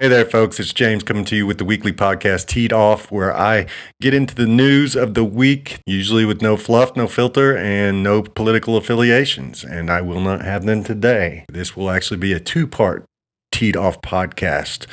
Hey there, folks. It's James coming to you with the weekly podcast Teed Off, where I get into the news of the week, usually with no fluff, no filter, and no political affiliations. And I will not have them today. This will actually be a two-part Teed Off podcast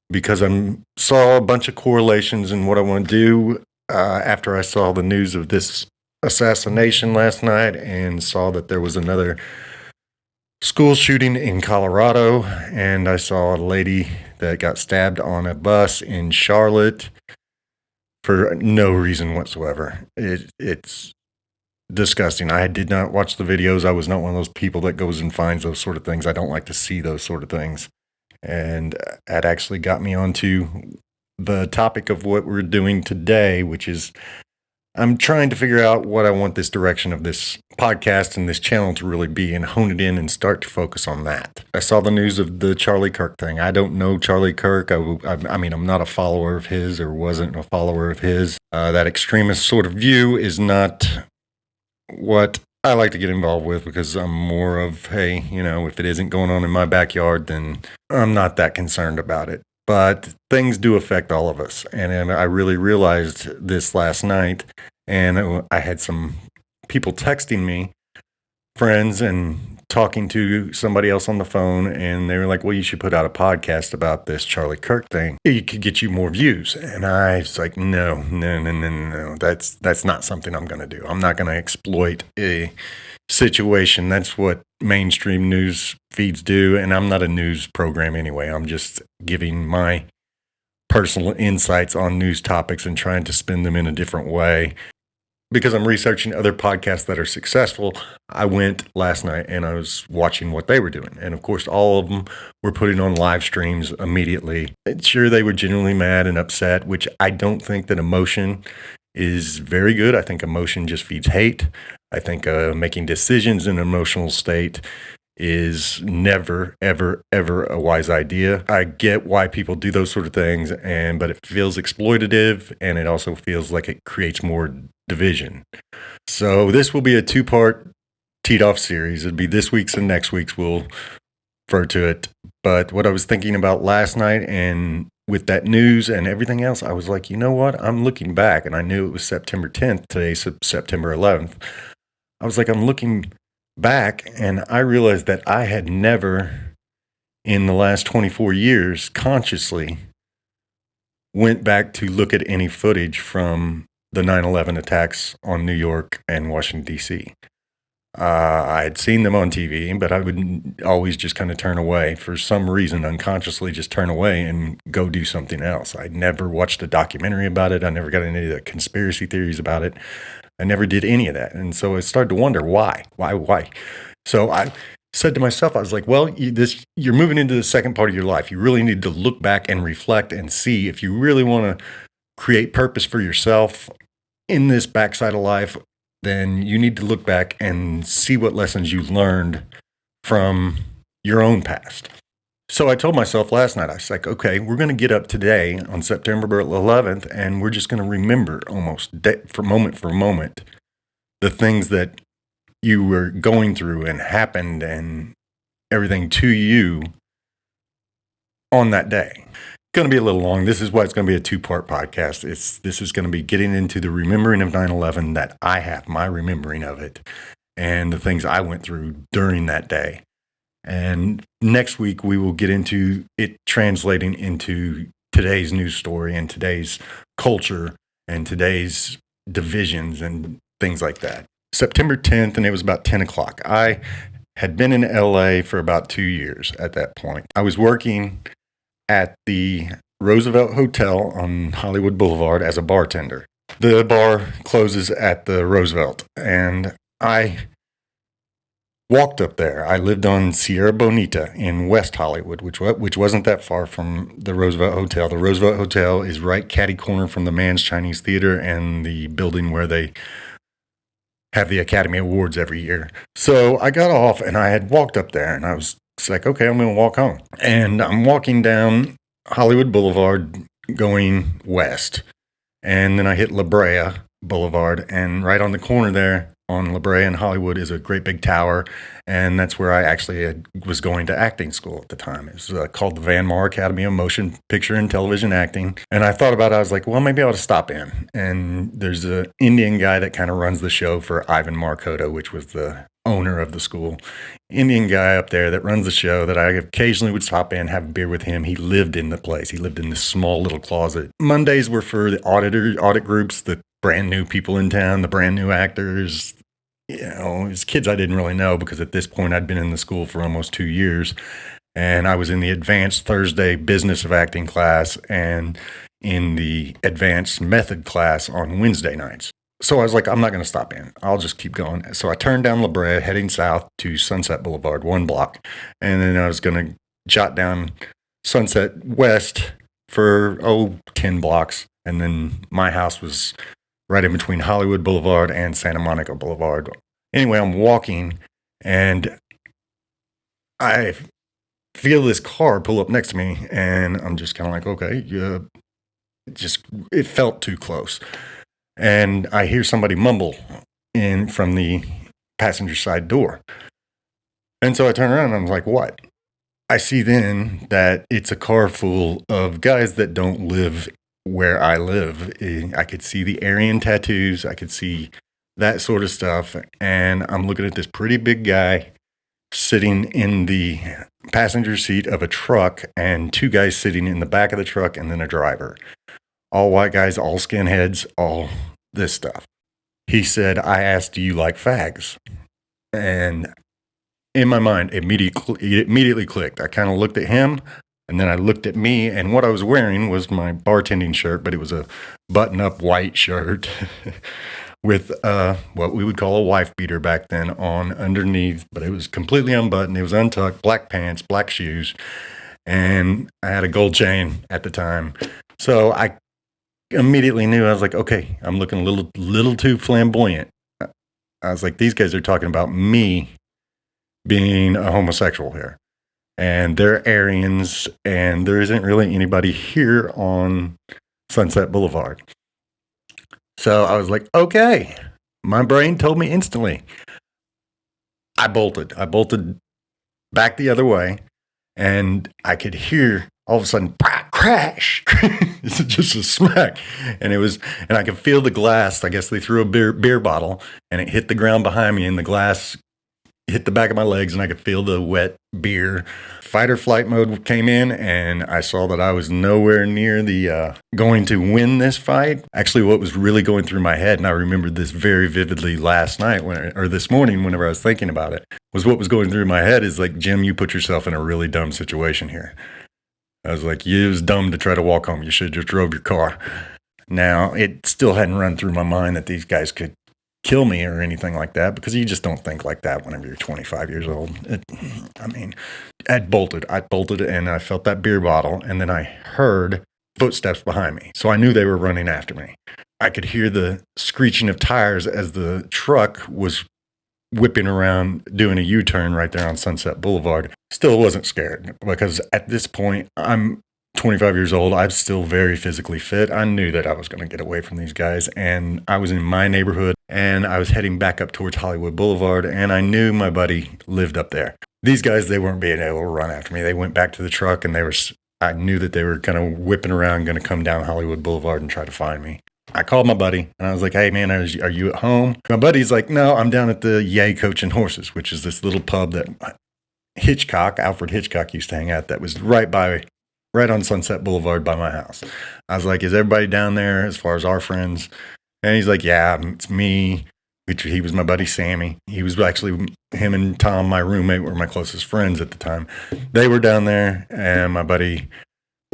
because I saw a bunch of correlations in what I want to do after I saw the news of this assassination last night and saw that there was another school shooting in Colorado, and I saw a lady that got stabbed on a bus in Charlotte for no reason whatsoever. It's disgusting. I did not watch the videos. I was not one of those people that goes and finds those sort of things. I don't like to see those sort of things. And that actually got me onto the topic of what we're doing today, which is I'm trying to figure out what I want this direction of this podcast and this channel to really be and hone it in and start to focus on that. I saw the news of the Charlie Kirk thing. I don't know Charlie Kirk. I mean, I'm not a follower of his or wasn't a follower of his. That extremist sort of view is not what I like to get involved with because I'm more of, hey, if it isn't going on in my backyard, then I'm not that concerned about it. But things do affect all of us. And I really realized this last night. And I had some people texting me, friends, and talking to somebody else on the phone. And they were like, well, you should put out a podcast about this Charlie Kirk thing. It could get you more views. And I was like, no. That's not something I'm going to do. I'm not going to exploit a situation. That's what mainstream news feeds do, and I'm not a news program anyway. I'm just giving my personal insights on news topics and trying to spin them in a different way. Because I'm researching other podcasts that are successful, I went last night and I was watching what they were doing. And of course, all of them were putting on live streams immediately. Sure, they were genuinely mad and upset, which I don't think that emotion is very good. I think emotion just feeds hate. I think making decisions in an emotional state is never, ever, ever a wise idea. I get why people do those sort of things, but it feels exploitative, and it also feels like it creates more division. So this will be a two-part teed off series. It'll be this week's and next week's. We'll refer to it. But what I was thinking about last night and with that news and everything else, I was like, you know what? I'm looking back, and I knew it was September 10th. Today's September 11th. I was like, I'm looking back, and I realized that I had never, in the last 24 years, consciously went back to look at any footage from the 9/11 attacks on New York and Washington, D.C. I had seen them on TV, but I would always just kind of turn away for some reason, unconsciously just turn away and go do something else. I never watched a documentary about it. I never got any of the conspiracy theories about it. I never did any of that. And so I started to wonder why. So I said to myself, I was like, well, you're moving into the second part of your life. You really need to look back and reflect and see if you really want to create purpose for yourself in this backside of life, then you need to look back and see what lessons you learned from your own past. So I told myself last night, I was like, okay, we're going to get up today on September 11th, and we're just going to remember almost for moment, the things that you were going through and happened and everything to you on that day. It's going to be a little long. This is why it's going to be a two-part podcast. This is going to be getting into the remembering of 9/11 that I have, my remembering of it, and the things I went through during that day. And next week, we will get into it translating into today's news story and today's culture and today's divisions and things like that. September 10th, and it was about 10 o'clock. I had been in LA for about 2 years at that point. I was working at the Roosevelt Hotel on Hollywood Boulevard as a bartender. The bar closes at the Roosevelt, and I walked up there. I lived on Sierra Bonita in West Hollywood, which wasn't that far from the Roosevelt Hotel. The Roosevelt Hotel is right catty corner from the Mann's Chinese Theater and the building where they have the Academy Awards every year. So I got off, and I had walked up there, and I was like, okay, I'm going to walk home. And I'm walking down Hollywood Boulevard going west. And then I hit La Brea Boulevard, and right on the corner there on La Brea and Hollywood is a great big tower, And that's where I actually was going to acting school at the time. It was called the Van Mar Academy of Motion Picture and Television Acting. And I thought about it. I was like, well, maybe I ought to stop in. And there's an Indian guy that kind of runs the show for Ivan Markota, which was the owner of the school. Indian guy up there that runs the show that I occasionally would stop in, have a beer with him. He lived in the place. He lived in this small little closet. Mondays were for the audit groups, the brand new people in town, the brand new actors. As kids I didn't really know because at this point I'd been in the school for almost 2 years. And I was in the advanced Thursday business of acting class and in the advanced method class on Wednesday nights. So I was like, I'm not going to stop in. I'll just keep going. So I turned down La Brea, heading south to Sunset Boulevard, 1 block. And then I was going to jot down Sunset West for, 10 blocks. And then my house was right in between Hollywood Boulevard and Santa Monica Boulevard. Anyway, I'm walking and I feel this car pull up next to me. And I'm just kind of like, okay, yeah. It felt too close. And I hear somebody mumble in from the passenger side door. And so I turn around and I'm like, what? I see then that it's a car full of guys that don't live where I live. I could see the Aryan tattoos. I could see that sort of stuff. And I'm looking at this pretty big guy sitting in the passenger seat of a truck and 2 guys sitting in the back of the truck and then a driver. All white guys, all skinheads, all this stuff. He said, I asked, do you like fags? And in my mind, it immediately clicked. I kind of looked at him, and then I looked at me, and what I was wearing was my bartending shirt, but it was a button-up white shirt with what we would call a wife beater back then on underneath, but it was completely unbuttoned. It was untucked, black pants, black shoes, and I had a gold chain at the time. So I immediately knew. I was like, okay, I'm looking a little too flamboyant. I was like, these guys are talking about me being a homosexual here. And they're Aryans, and there isn't really anybody here on Sunset Boulevard. So I was like, okay. My brain told me instantly. I bolted back the other way, and I could hear all of a sudden, crash. It's just a smack. And I could feel the glass. I guess they threw a beer bottle and it hit the ground behind me and the glass hit the back of my legs and I could feel the wet beer. Fight or flight mode came in and I saw that I was nowhere near the going to win this fight. Actually, what was really going through my head, and I remembered this very vividly last night or this morning whenever I was thinking about it, was what was going through my head is like, Jim, you put yourself in a really dumb situation here. I was like, it was dumb to try to walk home. You should have just drove your car. Now, it still hadn't run through my mind that these guys could kill me or anything like that because you just don't think like that whenever you're 25 years old. I bolted and I felt that beer bottle and then I heard footsteps behind me. So I knew they were running after me. I could hear the screeching of tires as the truck was whipping around doing a U-turn right there on Sunset Boulevard. Still wasn't scared because at this point, I'm 25 years old. I'm still very physically fit. I knew that I was going to get away from these guys, and I was in my neighborhood, and I was heading back up towards Hollywood Boulevard, and I knew my buddy lived up there. These guys, they weren't being able to run after me. They went back to the truck, and I knew that they were kind of whipping around, going to come down Hollywood Boulevard and try to find me. I called my buddy and I was like, hey man, are you at home? My buddy's like, no, I'm down at the Yay Coach and Horses, which is this little pub that Alfred Hitchcock used to hang out that was right on Sunset Boulevard by my house. I was like, is everybody down there as far as our friends? And he's like, yeah, it's me. He was my buddy Sammy. He was actually, him and Tom, my roommate, were my closest friends at the time. They were down there, and my buddy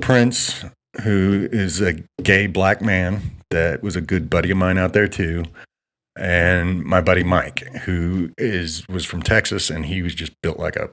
Prince, who is a gay black man that was a good buddy of mine out there too, and my buddy Mike, who was from Texas, and he was just built like a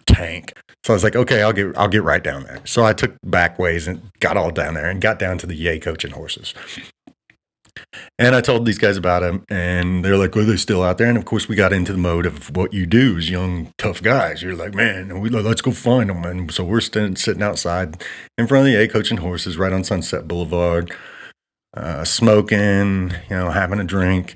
tank. So I was like, okay, I'll get right down there. So I took back ways and got all down there and got down to the Yay Coach and Horses. And I told these guys about him, and they're like, well, they're still out there. And of course, we got into the mode of what you do as young, tough guys. You're like, man, let's go find them. And so we're sitting outside in front of the Yay Coach and Horses right on Sunset Boulevard, smoking, having a drink.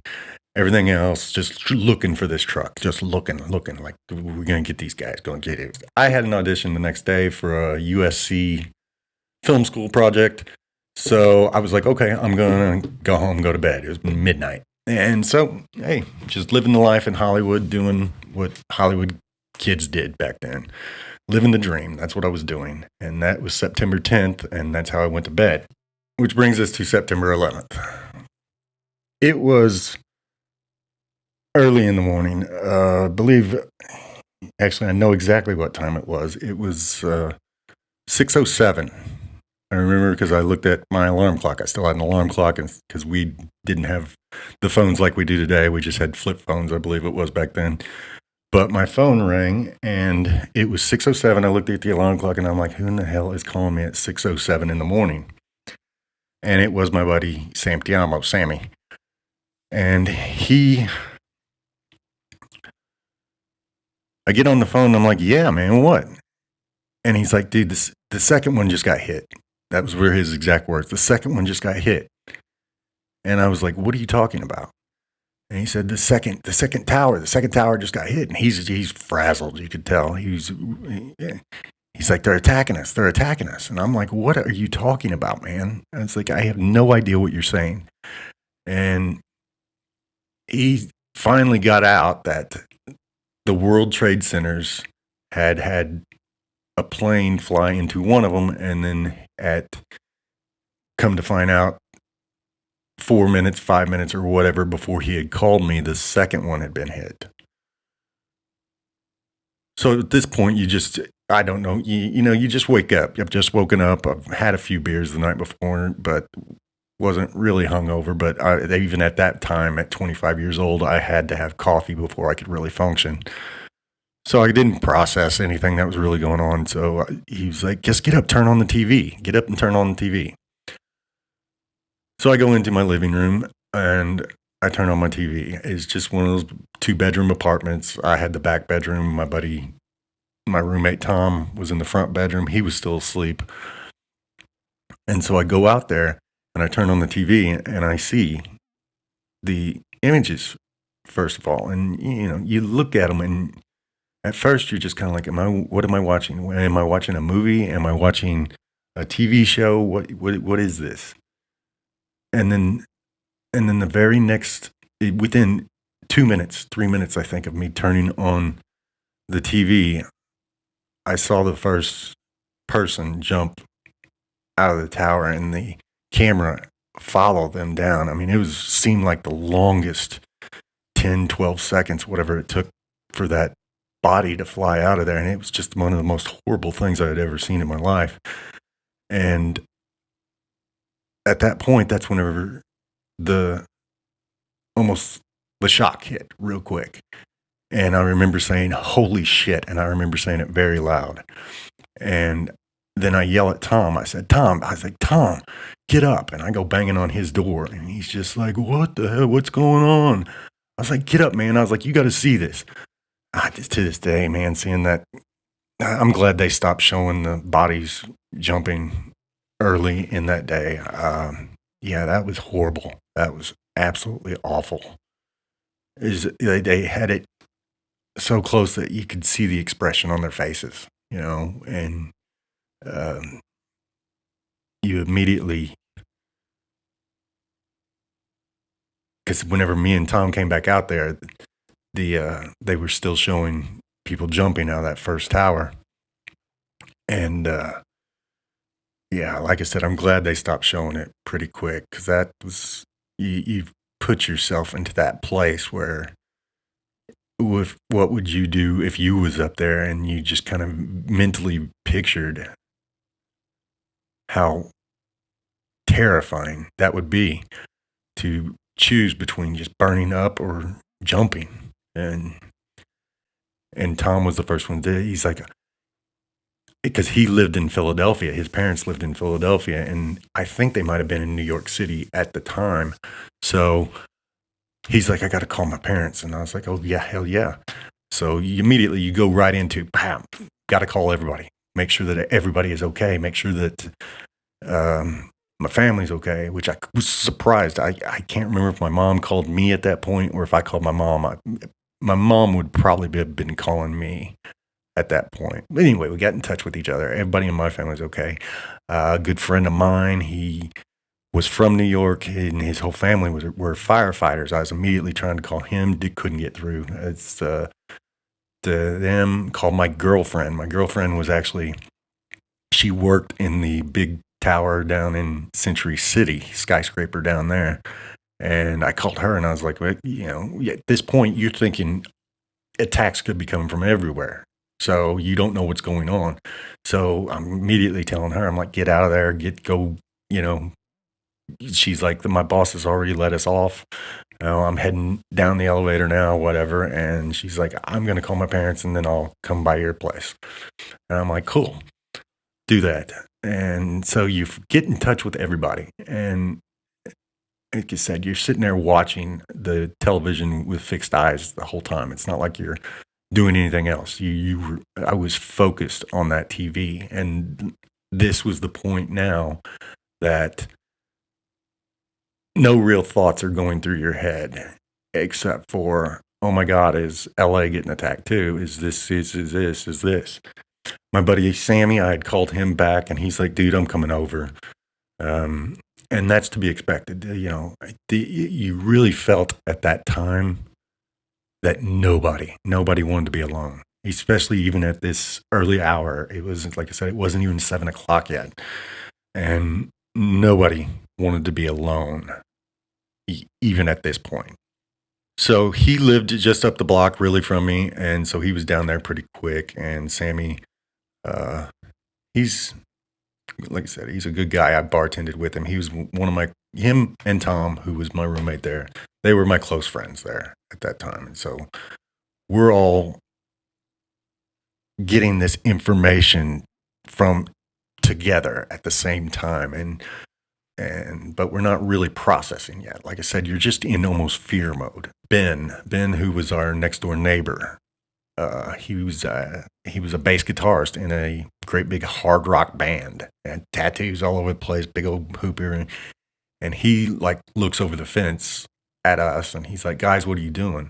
Everything else, just looking for this truck, just looking, like we're going to get these guys, going to get it. I had an audition the next day for a USC film school project. So I was like, okay, I'm going to go home, go to bed. It was midnight. And so, hey, just living the life in Hollywood, doing what Hollywood kids did back then. Living the dream. That's what I was doing. And that was September 10th, and that's how I went to bed. Which brings us to September 11th. It was early in the morning. Actually, I know exactly what time it was. It was 6:07. I remember because I looked at my alarm clock. I still had an alarm clock because we didn't have the phones like we do today. We just had flip phones, I believe it was back then. But my phone rang, and it was 6:07. I looked at the alarm clock, and I'm like, who in the hell is calling me at 6:07 in the morning? And it was my buddy Sammy. And I get on the phone, and I'm like, yeah, man, what? And he's like, dude, the second one just got hit. That was where his exact words. The second one just got hit. And I was like, what are you talking about? And he said, the second tower just got hit. And he's frazzled, you could tell. He's like, they're attacking us. And I'm like, what are you talking about, man? And it's like, I have no idea what you're saying. And he finally got out that the World Trade Centers had a plane fly into one of them, and then come to find out 4 minutes, 5 minutes, or whatever before he had called me, the second one had been hit. So at this point, I don't know, you just wake up. I've just woken up. I've had a few beers the night before, but wasn't really hungover. But even at that time, at 25 years old, I had to have coffee before I could really function. So I didn't process anything that was really going on. So he was like, just get up, turn on the TV. Get up and turn on the TV. So I go into my living room and I turn on my TV. It's just one of those 2-bedroom apartments. I had the back bedroom. My roommate Tom was in the front bedroom. He was still asleep. And so I go out there and I turn on the TV and I see the images, first of all. And, you look at them and at first you're just kind of like, what am I watching? Am I watching a movie? Am I watching a TV show? What is this? And then the very next, within 2 minutes, 3 minutes, I think, of me turning on the TV, I saw the first person jump out of the tower, and the camera followed them down. I mean, seemed like the longest 10, 12 seconds, whatever it took for that body to fly out of there. And it was just one of the most horrible things I had ever seen in my life. And at that point, that's whenever the shock hit real quick. And I remember saying, holy shit. And I remember saying it very loud. And then I yell at Tom. I said, Tom, get up. And I go banging on his door. And he's just like, what the hell? What's going on? I was like, get up, man. I was like, you got to see this. To this day, man, seeing that, I'm glad they stopped showing the bodies jumping early in that day. Yeah, that was horrible. That was absolutely awful. They had it so close that you could see the expression on their faces, and you immediately, because whenever me and Tom came back out there, they were still showing people jumping out of that first tower. And yeah, like I said, I'm glad they stopped showing it pretty quick, because that was, you put yourself into that place where, what would you do if you was up there and you just kind of mentally pictured how terrifying that would be to choose between just burning up or jumping. And Tom was the first one to, he's like, because he lived in Philadelphia. His parents lived in Philadelphia, and I think they might have been in New York City at the time. So he's like, I got to call my parents. And I was like, oh, yeah, hell yeah. So you go right into, bam, got to call everybody. Make sure that everybody is okay. Make sure that my family's okay, which I was surprised. I can't remember if my mom called me at that point or if I called my mom. My mom would probably have been calling me at that point. But anyway, we got in touch with each other. Everybody in my family's okay. A good friend of mine, he was from New York, and his whole family were firefighters. I was immediately trying to call him, couldn't get through. It's to them. Called my girlfriend. My girlfriend was actually, she worked in the big tower down in Century City, skyscraper down there. And I called her, and I was like, well, at this point, you're thinking attacks could be coming from everywhere. So you don't know what's going on. So I'm immediately telling her, I'm like, get out of there, go. She's like, my boss has already let us off. I'm heading down the elevator now, whatever. And she's like, I'm going to call my parents and then I'll come by your place. And I'm like, cool, do that. And so you get in touch with everybody. And like you said, you're sitting there watching the television with fixed eyes the whole time. It's not like you're doing anything else. I was focused on that TV. And this was the point now that no real thoughts are going through your head except for, oh my God, is LA getting attacked too? Is this? My buddy Sammy, I had called him back and he's like, dude, I'm coming over. And that's to be expected. You really felt at that time that nobody wanted to be alone, especially even at this early hour. It was, like I said, it wasn't even 7:00 yet. And nobody wanted to be alone, even at this point. So he lived just up the block really from me. And so he was down there pretty quick. And Sammy, he's, like I said, he's a good guy. I bartended with him. He was him and Tom, who was my roommate there, they were my close friends there at that time. And so we're all getting this information from together at the same time. But we're not really processing yet. Like I said, you're just in almost fear mode. Ben, who was our next door neighbor, he was a bass guitarist in a great big hard rock band, and tattoos all over the place, big old hooper, and he like looks over the fence at us, and he's like, "Guys, what are you doing?"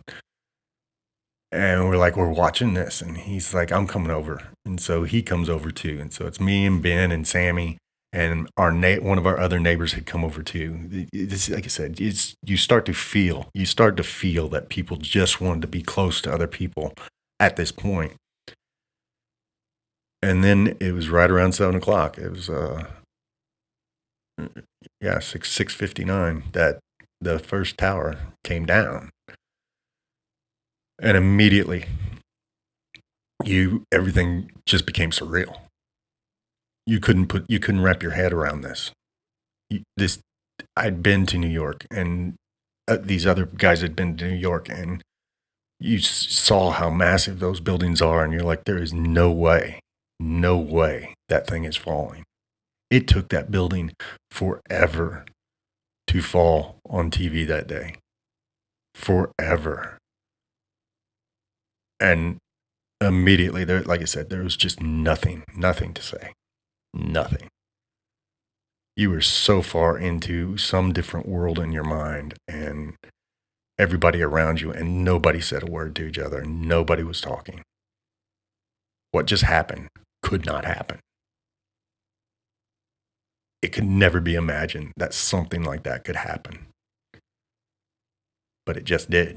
And we're like, "We're watching this," and he's like, "I'm coming over," and so he comes over too, and so it's me and Ben and Sammy. And one of our other neighbors had come over too. This, like I said, you start to feel that people just wanted to be close to other people at this point. And then it was right around 7:00. It was 6:59 that the first tower came down, and immediately everything just became surreal. You couldn't wrap your head around this. I'd been to New York, and these other guys had been to New York, and you saw how massive those buildings are, and you're like, there is no way that thing is falling. It took that building forever to fall on TV that day. Forever. And immediately, there, like I said, there was just nothing to say. Nothing. You were so far into some different world in your mind, and everybody around you, and nobody said a word to each other. Nobody was talking. What just happened could not happen. It could never be imagined that something like that could happen. But it just did.